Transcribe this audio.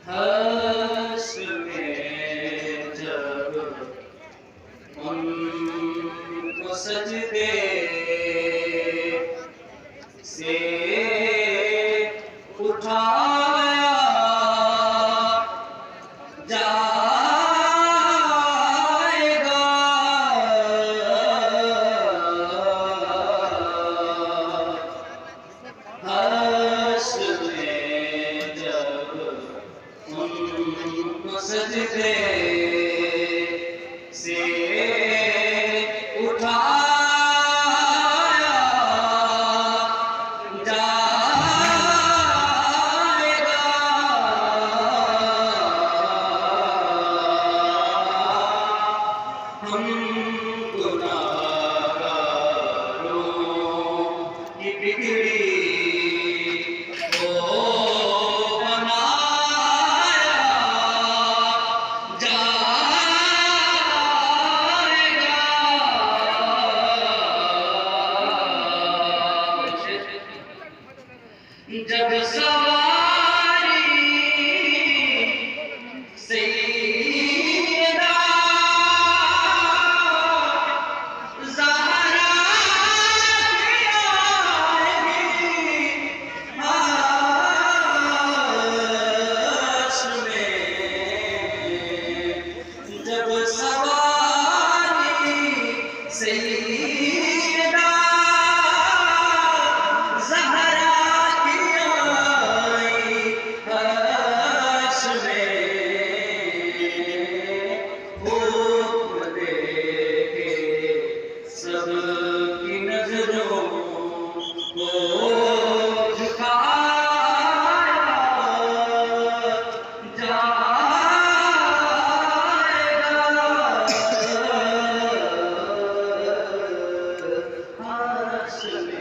हश्र में जब उनको सजदे से उठाया जाएगा, हश्र में जब उनको सजदे से उठाया जाएगा, हम गुनाहगारों की बिगड़ी को बनाया जाएगा, जब सवारी सैयदा ज़हरा की आएगी, हश्र में जब सवारी सैयदा ज़हरा की आई, हश्र में हुक्म देके सबकी नजरों को झुकाया जाएगा, हश्र में